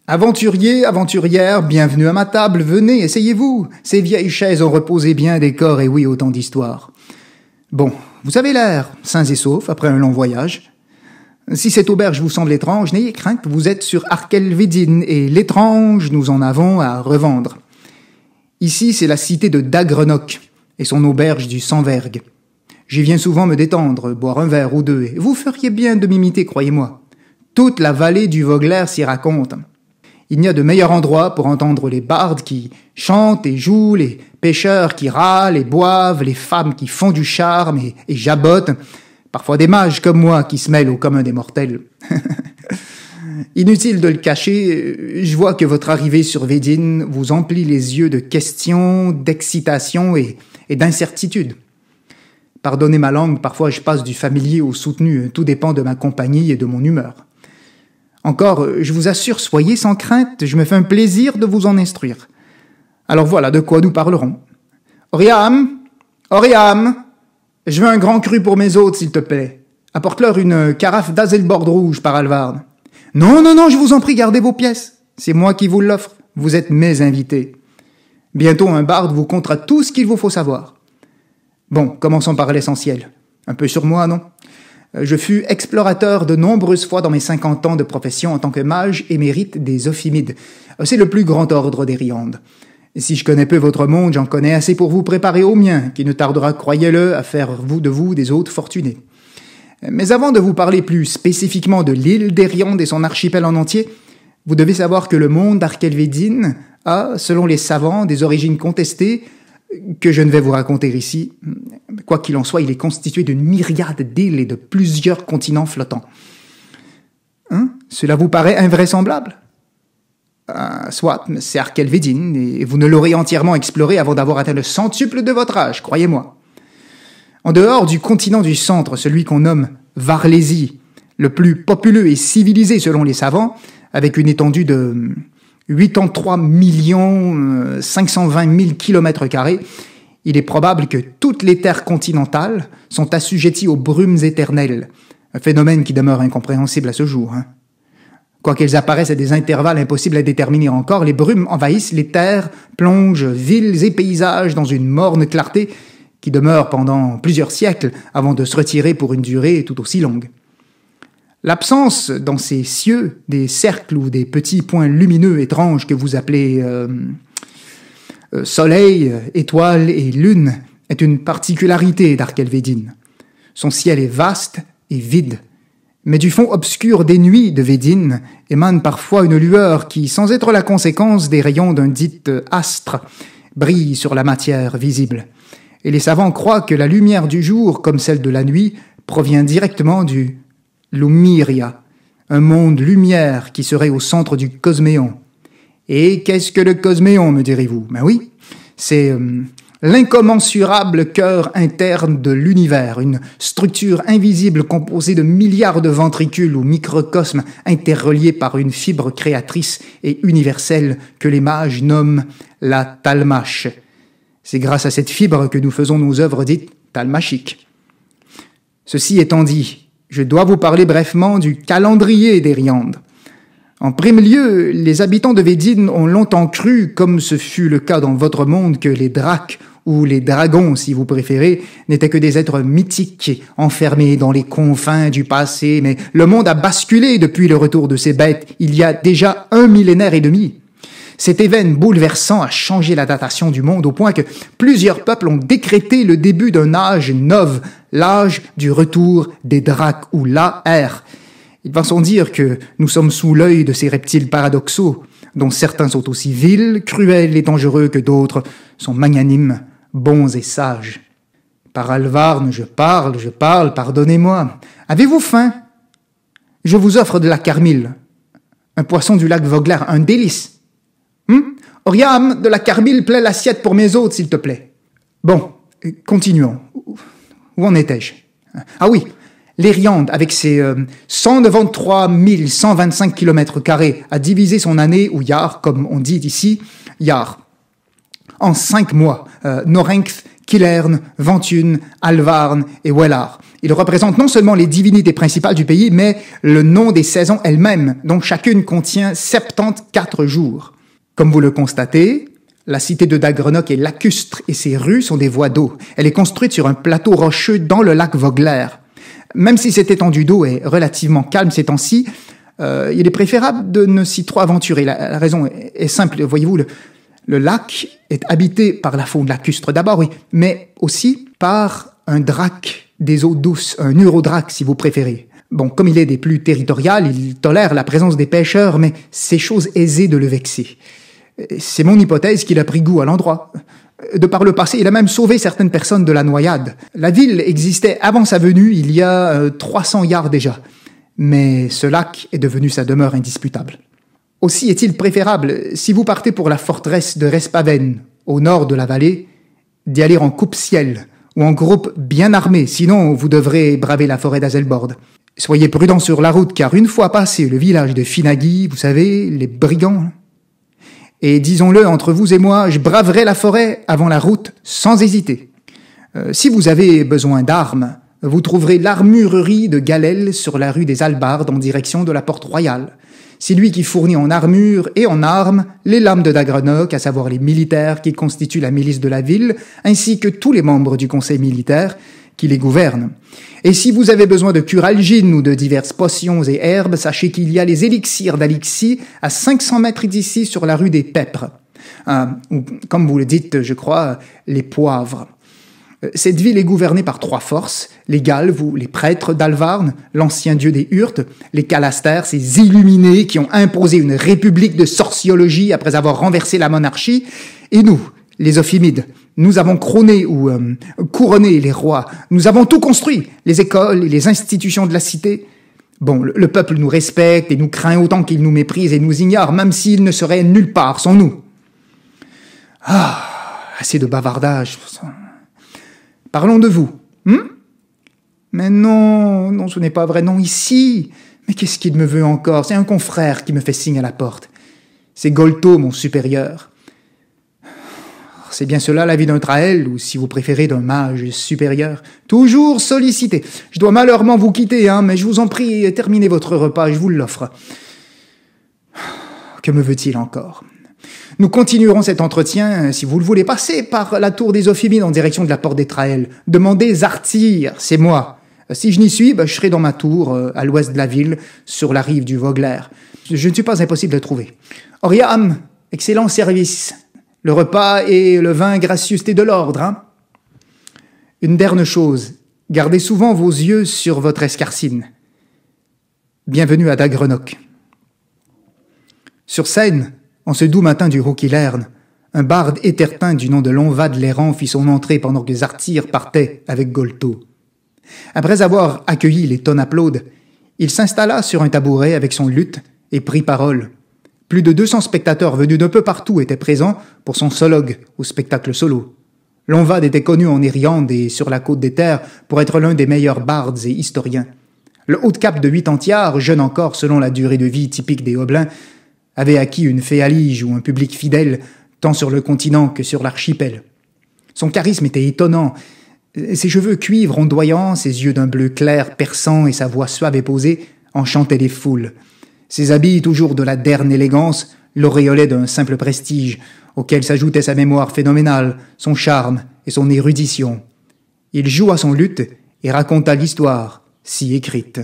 Aventuriers, aventurières, bienvenue à ma table, venez, essayez-vous. Ces vieilles chaises ont reposé bien des corps et oui, autant d'histoires. Bon, vous avez l'air sains et saufs après un long voyage. Si cette auberge vous semble étrange, n'ayez crainte, vous êtes sur Arkelvedin et l'étrange, nous en avons à revendre. Ici, c'est la cité de Dagrenok et son auberge du Sandverg. J'y viens souvent me détendre, boire un verre ou deux, et vous feriez bien de m'imiter, croyez-moi. Toute la vallée du Vogler s'y raconte. Il n'y a de meilleur endroit pour entendre les bardes qui chantent et jouent, les pêcheurs qui râlent et boivent, les femmes qui font du charme et jabotent, parfois des mages comme moi qui se mêlent au commun des mortels. Inutile de le cacher, je vois que votre arrivée sur Vedin vous emplit les yeux de questions, d'excitation et d'incertitude. Pardonnez ma langue, parfois je passe du familier au soutenu, tout dépend de ma compagnie et de mon humeur. Encore, je vous assure, soyez sans crainte, je me fais un plaisir de vous en instruire. Alors voilà de quoi nous parlerons. Oriam, je veux un grand cru pour mes hôtes, s'il te plaît. Apporte-leur une carafe d'Azelbord rouge par Alvarn. Non, je vous en prie, gardez vos pièces. C'est moi qui vous l'offre, vous êtes mes invités. Bientôt un barde vous contera tout ce qu'il vous faut savoir. Bon, commençons par l'essentiel. Un peu sur moi, non ? Je fus explorateur de nombreuses fois dans mes 50 ans de profession en tant que mage émérite des Ophimides. C'est le plus grand ordre des Riandes. Si je connais peu votre monde, j'en connais assez pour vous préparer au mien, qui ne tardera, croyez-le, à faire de vous des hôtes fortunés. Mais avant de vous parler plus spécifiquement de l'île des Riandes et son archipel en entier, vous devez savoir que le monde d'Arkelvedin a, selon les savants, des origines contestées, que je ne vais vous raconter ici. Quoi qu'il en soit, il est constitué d'une myriade d'îles et de plusieurs continents flottants. Cela vous paraît invraisemblable ? Soit, c'est Arkelvedin, et vous ne l'aurez entièrement exploré avant d'avoir atteint le centuple de votre âge, croyez-moi. En dehors du continent du centre, celui qu'on nomme Varlésie, le plus populeux et civilisé selon les savants, avec une étendue de 83 520 000 km², il est probable que toutes les terres continentales sont assujetties aux brumes éternelles, un phénomène qui demeure incompréhensible à ce jour. Quoiqu'elles apparaissent à des intervalles impossibles à déterminer encore, les brumes envahissent les terres, plongent villes et paysages dans une morne clarté qui demeure pendant plusieurs siècles avant de se retirer pour une durée tout aussi longue. L'absence dans ces cieux des cercles ou des petits points lumineux étranges que vous appelez soleil, étoiles et lune est une particularité d'Arkelvedin. Son ciel est vaste et vide, mais du fond obscur des nuits de Vedin émane parfois une lueur qui, sans être la conséquence des rayons d'un dit astre, brille sur la matière visible. Et les savants croient que la lumière du jour, comme celle de la nuit, provient directement du Lumiria, un monde lumière qui serait au centre du Cosméon. Et qu'est-ce que le Cosméon, me direz-vous ? Ben oui, c'est l'incommensurable cœur interne de l'univers, une structure invisible composée de milliards de ventricules ou microcosmes interreliés par une fibre créatrice et universelle que les mages nomment la Talmache. C'est grâce à cette fibre que nous faisons nos œuvres dites talmachiques. Ceci étant dit, je dois vous parler brièvement du calendrier des Riandes. En premier lieu, les habitants de Vedin ont longtemps cru, comme ce fut le cas dans votre monde, que les dracs, ou les dragons si vous préférez, n'étaient que des êtres mythiques enfermés dans les confins du passé, mais le monde a basculé depuis le retour de ces bêtes il y a déjà 1 millénaire et demi. Cet événement bouleversant a changé la datation du monde au point que plusieurs peuples ont décrété le début d'un âge nov, l'âge du retour des dracs ou l'Aer. Il va sans dire que nous sommes sous l'œil de ces reptiles paradoxaux, dont certains sont aussi vils, cruels et dangereux que d'autres sont magnanimes, bons et sages. Par Alvarn, je parle, pardonnez-moi. Avez-vous faim ? Je vous offre de la carmille, un poisson du lac Vogler, un délice. Oriam, de la carmille plaît l'assiette pour mes hôtes, s'il te plaît. Bon, continuons. Où en étais-je ? Ah oui, les Riandes, avec ses 193 125 km² a divisé son année, ou Yar, comme on dit ici, Yar, en 5 mois, Norenth Kilern, Ventune, Alvarn et Wellar. Ils représentent non seulement les divinités principales du pays, mais le nom des saisons elles-mêmes, dont chacune contient 74 jours. Comme vous le constatez, la cité de Dagrenock est lacustre et ses rues sont des voies d'eau. Elle est construite sur un plateau rocheux dans le lac Vogler. Même si cette étendue d'eau est relativement calme ces temps-ci, il est préférable de ne s'y trop aventurer. La raison est simple, voyez-vous, le lac est habité par la faune lacustre d'abord, oui, mais aussi par un drac des eaux douces, un urodrac si vous préférez. Bon, comme il est des plus territoriales, il tolère la présence des pêcheurs, mais c'est chose aisée de le vexer. C'est mon hypothèse qu'il a pris goût à l'endroit. De par le passé, il a même sauvé certaines personnes de la noyade. La ville existait avant sa venue, il y a 300 yards déjà. Mais ce lac est devenu sa demeure indisputable. Aussi est-il préférable, si vous partez pour la forteresse de Respaven, au nord de la vallée, d'y aller en coupe-ciel ou en groupe bien armé, sinon vous devrez braver la forêt d'Azelbord. Soyez prudents sur la route, car une fois passé le village de Finaghi, vous savez, les brigands, et disons-le entre vous et moi, je braverai la forêt avant la route sans hésiter. Si vous avez besoin d'armes, vous trouverez l'armurerie de Galel sur la rue des Albardes en direction de la Porte Royale. C'est lui qui fournit en armure et en armes les lames de Dagrenock, à savoir les militaires qui constituent la milice de la ville, ainsi que tous les membres du conseil militaire qui les gouvernent. Et si vous avez besoin de curalgine ou de diverses potions et herbes, sachez qu'il y a les élixirs d'Alixie à 500 mètres d'ici sur la rue des Pèpres. Ou, comme vous le dites, je crois, les poivres. Cette ville est gouvernée par 3 forces, les Galves ou les prêtres d'Alvarn, l'ancien dieu des Hurtes, les Calastères, ces illuminés qui ont imposé une république de sorciologie après avoir renversé la monarchie, et nous, les Ophimides. Nous avons couronné les rois, nous avons tout construit, les écoles et les institutions de la cité. Bon, le peuple nous respecte et nous craint autant qu'il nous méprise et nous ignore, même s'il ne serait nulle part sans nous. Ah, assez de bavardage. Parlons de vous. Mais non, ce n'est pas vrai, non, ici. Mais qu'est-ce qu'il me veut encore? C'est un confrère qui me fait signe à la porte. C'est Golto, mon supérieur. C'est bien cela la vie d'un Trael, ou si vous préférez d'un mage supérieur. Toujours sollicité. Je dois malheureusement vous quitter, mais je vous en prie, terminez votre repas, je vous l'offre. Que me veut-il encore? Nous continuerons cet entretien, si vous le voulez, passer par la tour des Ophimides en direction de la porte des Trael. Demandez Zartir, c'est moi. Si je n'y suis, je serai dans ma tour, à l'ouest de la ville, sur la rive du Vogler. Je ne suis pas impossible de trouver. Oriam, excellent service. Le repas et le vin gracieux, c'était de l'ordre, Une dernière chose, gardez souvent vos yeux sur votre escarcine. Bienvenue à Dagrenock. Sur scène, en ce doux matin du Roquilerne, un barde étertin du nom de Lonvad l'Errant fit son entrée pendant que Zartir partait avec Golto. Après avoir accueilli les tonnes applaudes, il s'installa sur un tabouret avec son luth et prit parole. Plus de 200 spectateurs venus d'un peu partout étaient présents pour son sologue au spectacle solo. Lonvad était connu en Irlande et sur la côte des terres pour être l'un des meilleurs bardes et historiens. Le haut de cap de 8 antiards, jeune encore selon la durée de vie typique des Hobelins, avait acquis une féalige ou un public fidèle tant sur le continent que sur l'archipel. Son charisme était étonnant. Ses cheveux cuivre ondoyants, ses yeux d'un bleu clair perçant et sa voix suave et posée enchantaient les foules. Ses habits, toujours de la dernière élégance, l'auréolaient d'un simple prestige, auquel s'ajoutait sa mémoire phénoménale, son charme et son érudition. Il joua son luth et raconta l'histoire, si écrite.